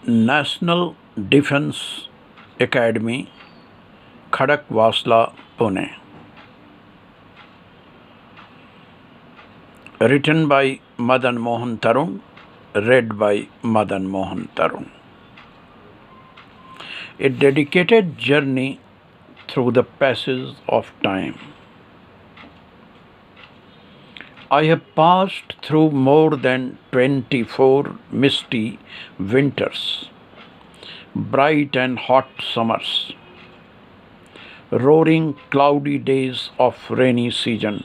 National Defence Academy, Khadakwasla, Pune. Written by MadanMohan Tarun, read by MadanMohan Tarun. A dedicated journey through the passage of time. I have passed through more than 24 misty winters, bright and hot summers, roaring cloudy days of rainy season,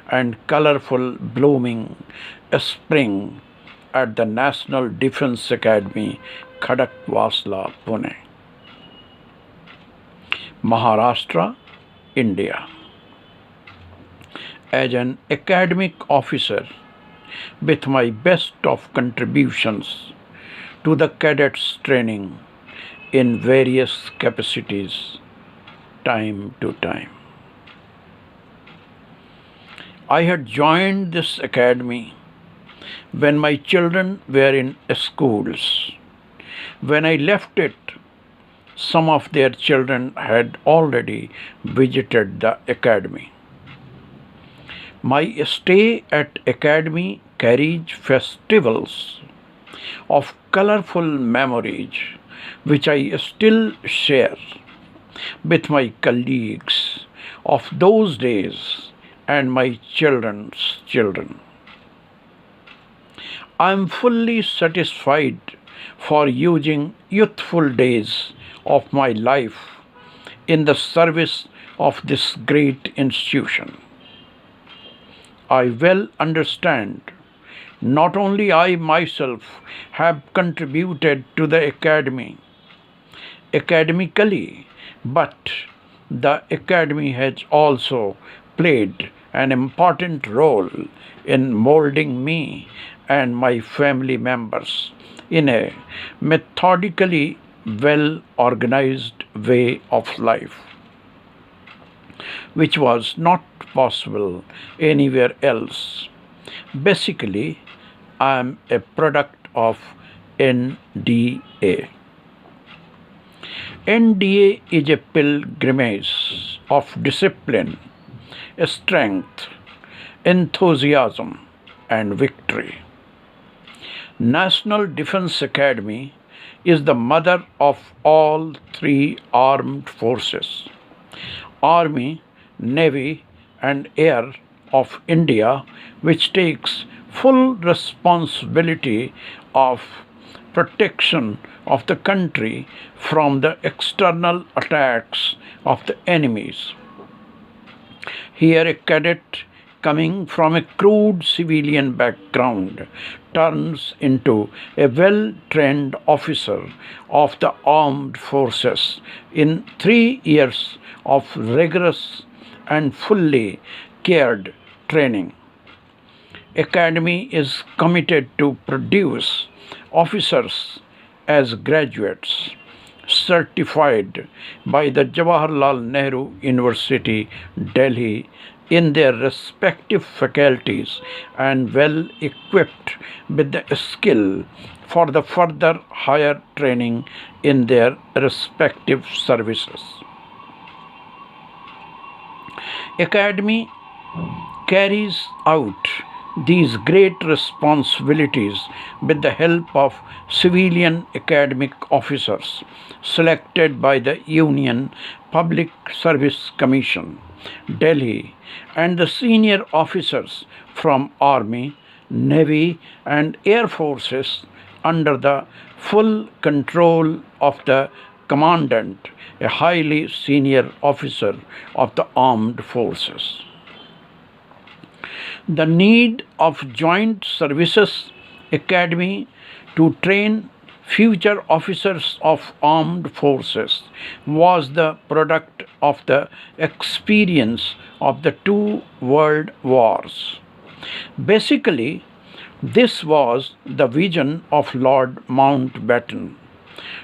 and colorful blooming spring at the National Defence Academy, Khadakwasla, Pune, Maharashtra, India. As an academic officer, with my best of contributions to the cadets training in various capacities, time to time. I had joined this academy when my children were in schools. When I left it, some of their children had already visited the academy. My stay at academy carries festivals of colorful memories which I still share with my colleagues of those days and my children's children. I am fully satisfied for using youthful days of my life in the service of this great institution. I well understand not only I myself have contributed to the academy academically, but the academy has also played an important role in molding me and my family members in a methodically well organized way of life, which was not possible anywhere else. Basically, I am a product of NDA. NDA is a pilgrimage of discipline, strength, enthusiasm, and victory. National Defence Academy is the mother of all three armed forces: Army, Navy, and Air of India, which takes full responsibility of protection of the country from the external attacks of the enemies. Here, a cadet coming from a crude civilian background turns into a well trained officer of the armed forces in 3 years of rigorous and fully cared training. Academy is committed to produce officers as graduates certified by the Jawaharlal Nehru University, Delhi, in their respective faculties and well equipped with the skill for the further higher training in their respective services. Academy carries out these great responsibilities with the help of civilian academic officers selected by the Union Public Service Commission, Delhi, and the senior officers from Army, Navy, and Air Forces under the full control of the Commandant, a highly senior officer of the armed forces. The need of Joint Services Academy to train future officers of armed forces was the product of the experience of the two world wars. Basically, this was the vision of Lord Mountbatten.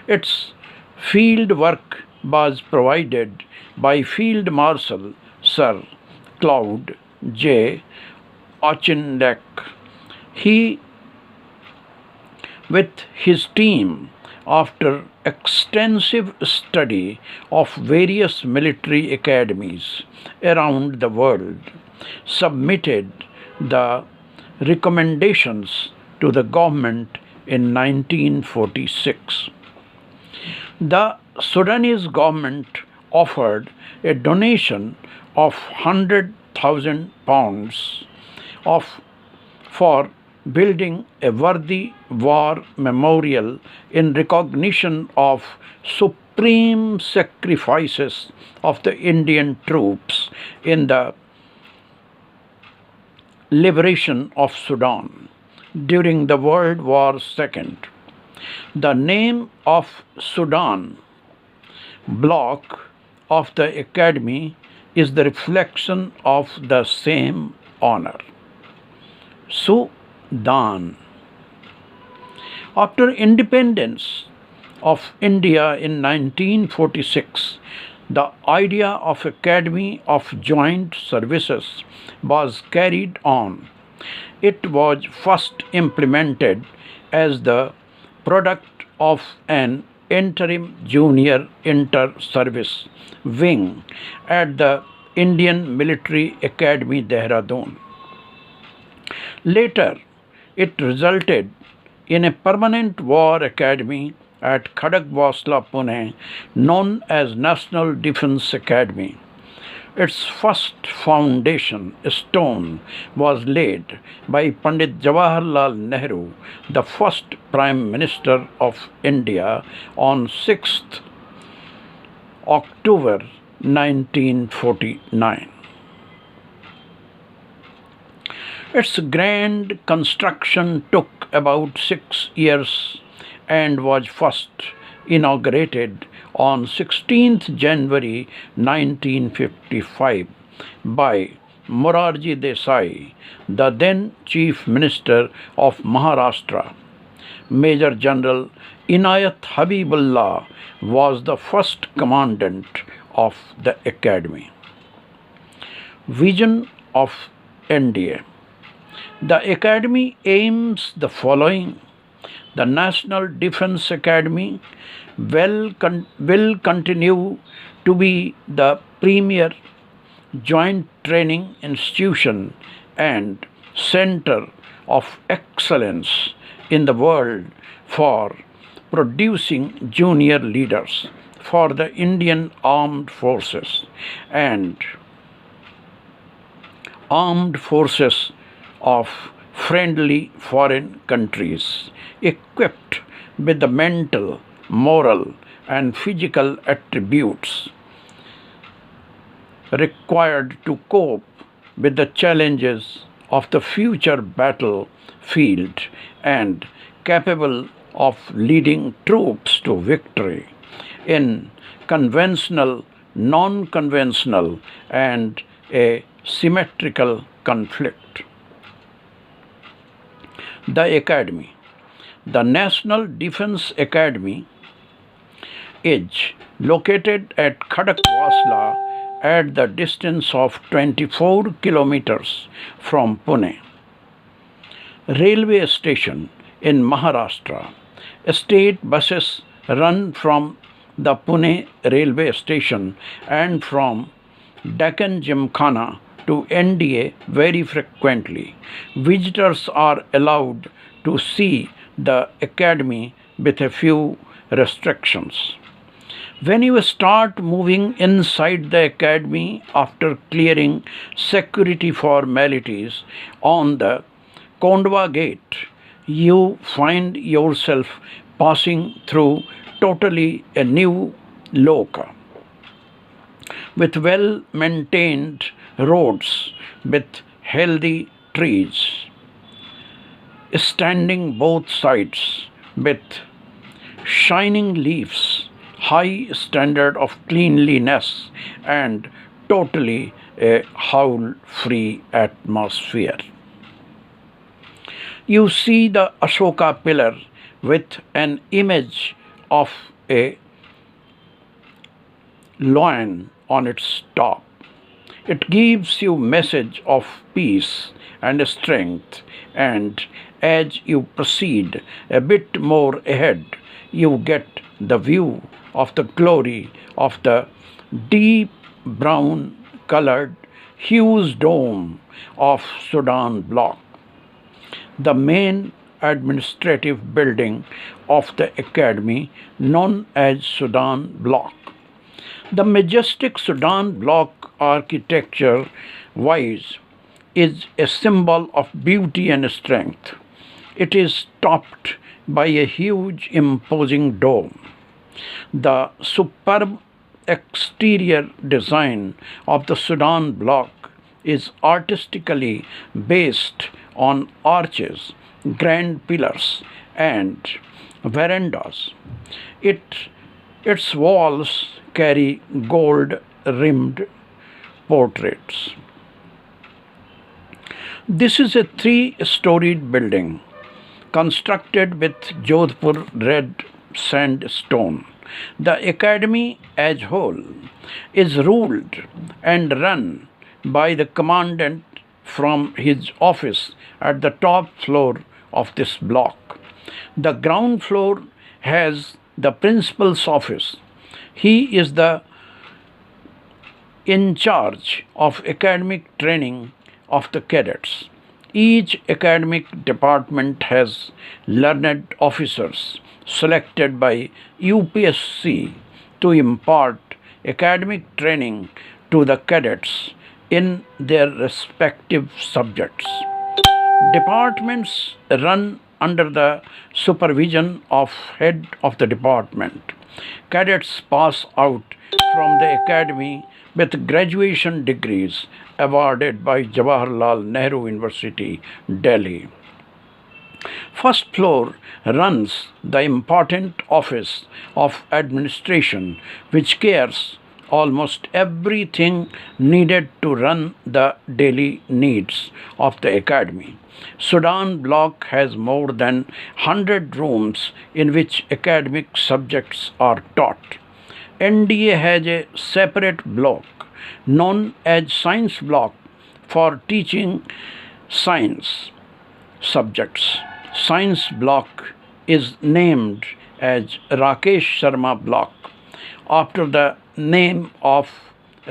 Its field work was provided by Field Marshal Sir Claude J. Auchinleck. He with his team after extensive study of various military academies around the world, submitted the recommendations to the government in 1946. The Sudanese government offered a donation of £100,000 of for building a worthy war memorial in recognition of supreme sacrifices of the Indian troops in the liberation of Sudan during the World War II. The name of Sudan block of the Academy is the reflection of the same honor. Sudan. After independence of India in 1946, the idea of Academy of Joint Services was carried on. It was first implemented as the product of an interim junior inter-service wing at the Indian Military Academy, Dehradun. Later, it resulted in a permanent war academy at Khadakwasla, Pune, known as National Defence Academy. Its first foundation stone was laid by Pandit Jawaharlal Nehru, the first Prime Minister of India, on 6th October 1949. Its grand construction took about 6 years and was first inaugurated on 16th January 1955 by Morarji Desai, the then Chief Minister of Maharashtra. Major General Inayat Habibullah was the first commandant of the Academy. Vision of NDA. The Academy aims the following. The National Defence Academy will continue to be the premier joint training institution and center of excellence in the world for producing junior leaders for the Indian Armed Forces and armed forces of friendly foreign countries, equipped with the mental, moral, and physical attributes required to cope with the challenges of the future battlefield and capable of leading troops to victory in conventional, non-conventional, and a symmetrical conflict. The Academy. The National Defence Academy is located at Khadakwasla at the distance of 24 kilometers from Pune. Railway station in Maharashtra. State buses run from the Pune railway station and from Deccan Gymkhana to NDA very frequently. Visitors are allowed to see the academy with a few restrictions. When you start moving inside the academy after clearing security formalities on the Kondwa gate, you find yourself passing through totally a new loka with well-maintained roads with healthy trees, standing both sides with shining leaves, high standard of cleanliness, and totally a howl-free atmosphere. You see the Ashoka pillar with an image of a lion on its top. It gives you message of peace and strength and As you proceed a bit more ahead, you get the view of the glory of the deep brown colored huge dome of Sudan block, the main administrative building of the academy known as Sudan block. The majestic Sudan block architecture wise is a symbol of beauty and strength. It is topped by a huge imposing dome. The superb exterior design of the Sudan block is artistically based on arches, grand pillars, and verandas. It, its walls carry gold rimmed portraits. This is a three-storied building constructed with Jodhpur red sandstone. The academy as whole is ruled and run by the commandant from his office at the top floor of this block. The ground floor has the principal's office. He is the in charge of academic training of the cadets. Each academic department has learned officers selected by UPSC to impart academic training to the cadets in their respective subjects. Departments run under the supervision of head of the department. Cadets pass out from the academy with graduation degrees awarded by Jawaharlal Nehru University, Delhi. First floor runs the important office of administration, which cares almost everything needed to run the daily needs of the academy. Sudan block has more than 100 rooms in which academic subjects are taught. NDA has a separate block known as science block for teaching science subjects. Science block is named as Rakesh Sharma block after the name of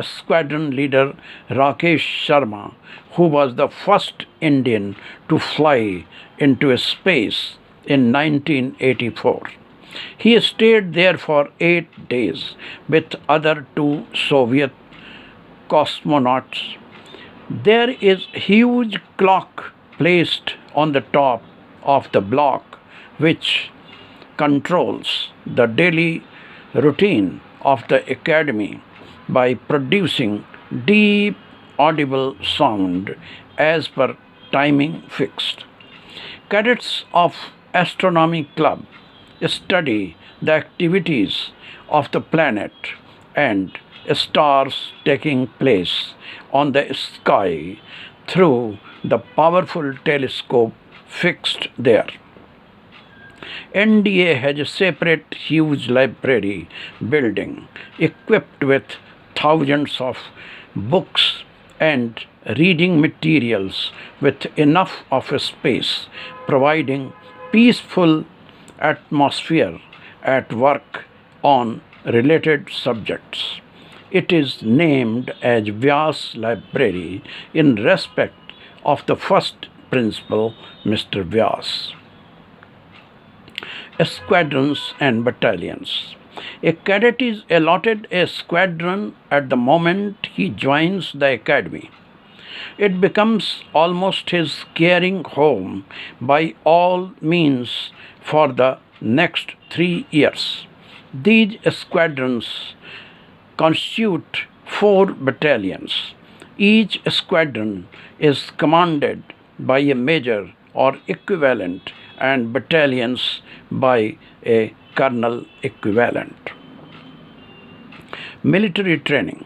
squadron leader Rakesh Sharma, who was the first Indian to fly into space in 1984. He stayed there for 8 days with other two Soviet cosmonauts. There is a huge clock placed on the top of the block which controls the daily routine of the academy by producing deep audible sound as per timing fixed. Cadets of Astronomy Club study the activities of the planet and stars taking place on the sky through the powerful telescope fixed there. NDA has a separate huge library building equipped with thousands of books and reading materials with enough of a space, providing peaceful atmosphere at work on related subjects. It is named as Vyas Library in respect of the first principal, Mr. Vyas. Squadrons and battalions. A cadet is allotted a squadron at the moment he joins the academy. It becomes almost his caring home by all means for the next 3 years. These squadrons constitute 4 battalions. Each squadron is commanded by a major or equivalent and battalions by a colonel equivalent. Military training.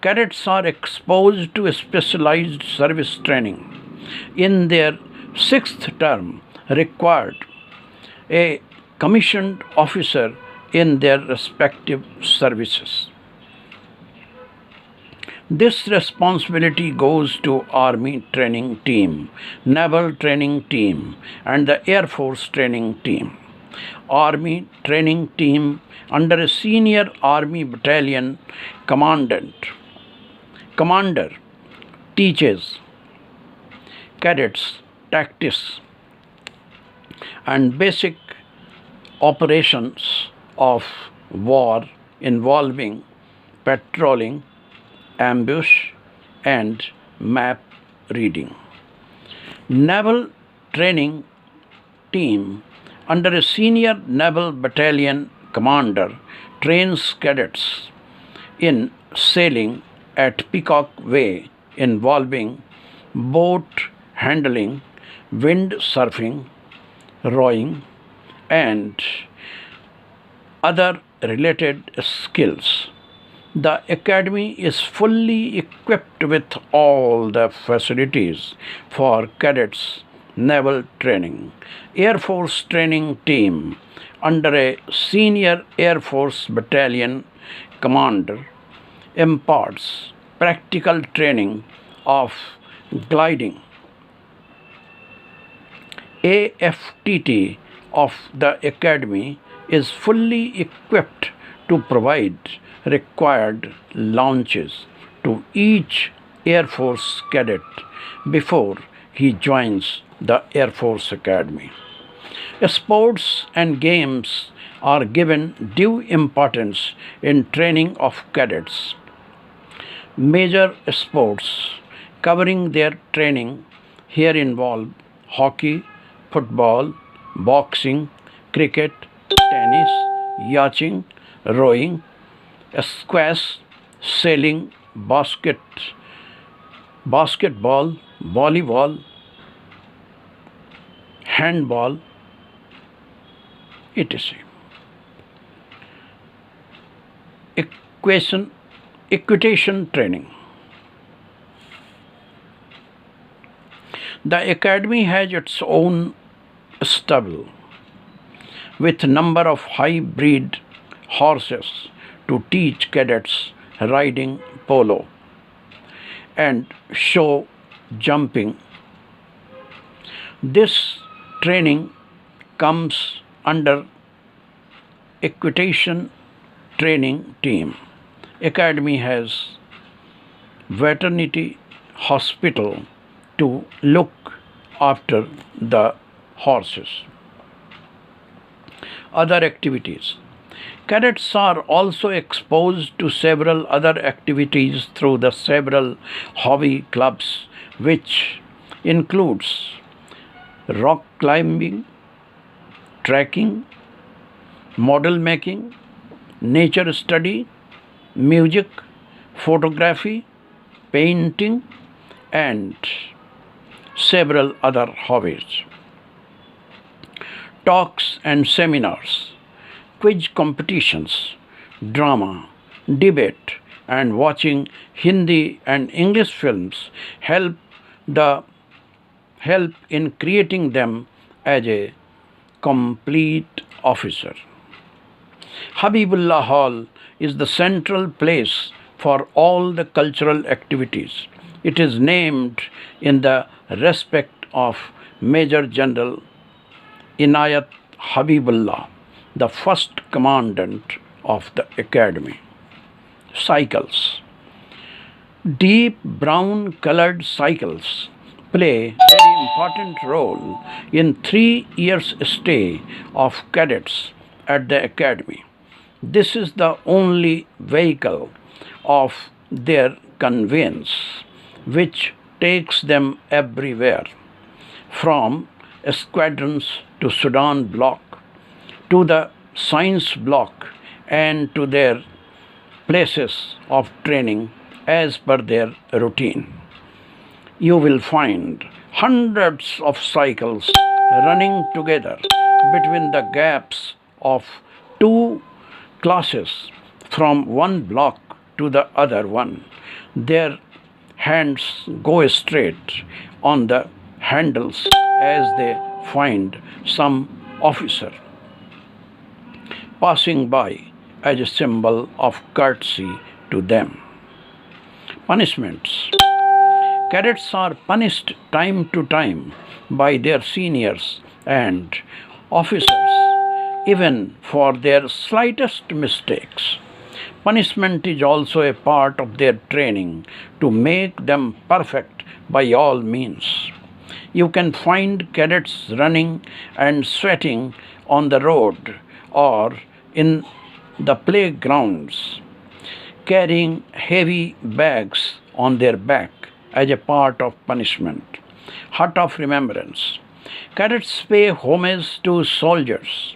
Cadets are exposed to specialized service training. In their 6th term, required a commissioned officer in their respective services. This responsibility goes to Army training team, Naval training team, and the Air Force training team. Army training team under a senior Army battalion commander teaches cadets tactics and basic operations of war involving patrolling, ambush, and map reading. Naval training team under a senior naval battalion commander trains cadets in sailing at Peacock Way involving boat handling, windsurfing, rowing, and other related skills. The academy is fully equipped with all the facilities for cadets naval training. Air Force training team under a senior Air Force battalion commander imparts practical training of gliding. AFTT of the academy is fully equipped to provide required launches to each Air Force cadet before he joins the Air Force Academy. Sports and games are given due importance in training of cadets. Major sports covering their training here involve hockey, football, boxing, cricket, tennis, yachting, rowing, squash, sailing, basketball, volleyball, handball, etc. Equitation training. The academy has its own stable with number of hybrid horses to teach cadets riding polo and show jumping. This training comes under equitation training team. Academy has veterinary hospital to look after the horses. Other activities. Cadets are also exposed to several other activities through the several hobby clubs, which includes rock climbing, trekking, model making, nature study, music, photography, painting, and several other hobbies. Talks and seminars, quiz competitions, drama, debate, and watching Hindi and English films help in creating them as a complete officer. Habibullah Hall is the central place for all the cultural activities. It is named in the respect of Major General Inayat Habibullah, the first commandant of the academy. Cycles. Deep brown colored cycles play a very important role in 3 years stay of cadets at the academy. This is the only vehicle of their conveyance which takes them everywhere, from squadrons to Sudan block, to the science block, and to their places of training as per their routine. You will find hundreds of cycles running together between the gaps of two classes from one block to the other one. Their hands go straight on the handles as they find some officer passing by as a symbol of courtesy to them. Punishments. Cadets are punished time to time by their seniors and officers, even for their slightest mistakes. Punishment is also a part of their training to make them perfect by all means. You can find cadets running and sweating on the road or in the playgrounds, carrying heavy bags on their back as a part of punishment. Hut of Remembrance. Cadets pay homage to soldiers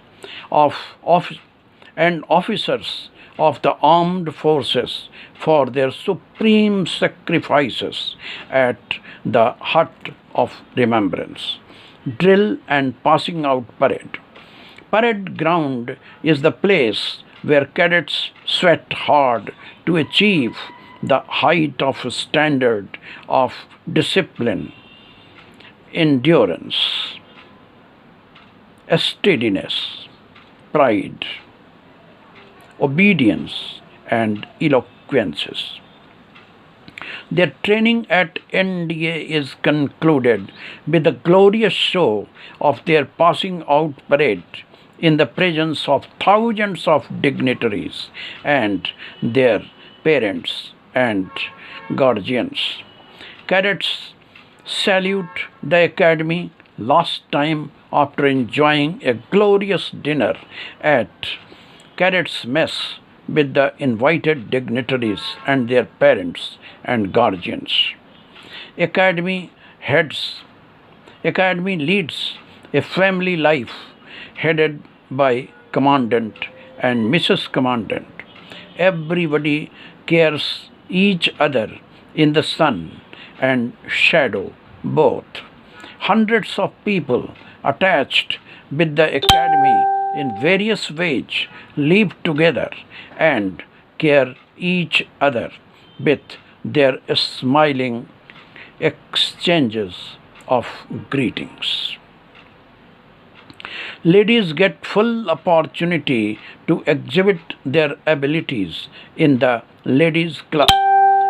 and officers of the armed forces for their supreme sacrifices at the Hut of Remembrance. Drill and Passing Out Parade. Parade ground is the place where cadets sweat hard to achieve the height of a standard of discipline, endurance, steadiness, pride, obedience, and eloquence. Their training at NDA is concluded with a glorious show of their passing out parade in the presence of thousands of dignitaries and their parents and guardians. Cadets salute the Academy last time after enjoying a glorious dinner at Cadets' Mess with the invited dignitaries and their parents and guardians. Academy leads a family life headed by Commandant and Mrs. Commandant. Everybody cares each other in the sun and shadow both. Hundreds of people attached with the Academy in various ways live together and care each other with their smiling exchanges of greetings. Ladies get full opportunity to exhibit their abilities in the Ladies Club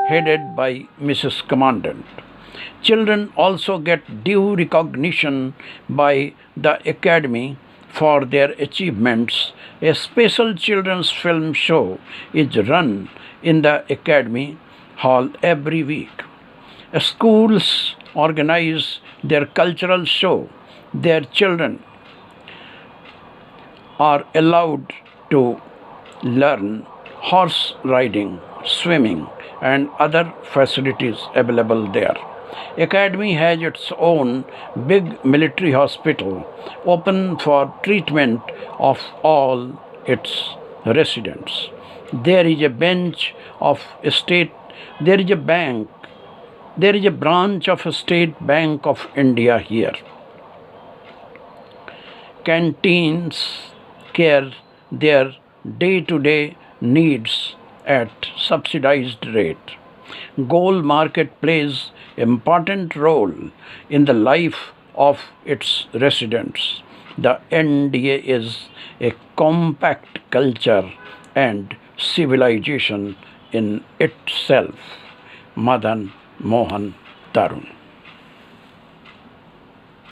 headed by Mrs. Commandant. Children also get due recognition by the Academy for their achievements. A special children's film show is run in the Academy Hall every week. Schools organize their cultural show. Their children are allowed to learn horse riding, swimming, and other facilities available there. Academy has its own big military hospital open for treatment of all its residents. There is a branch of State Bank of India here. Canteens care their day-to-day needs at subsidized rate. Gold market plays an important role in the life of its residents. The NDA is a compact culture and civilization in itself. Madan Mohan Tarun.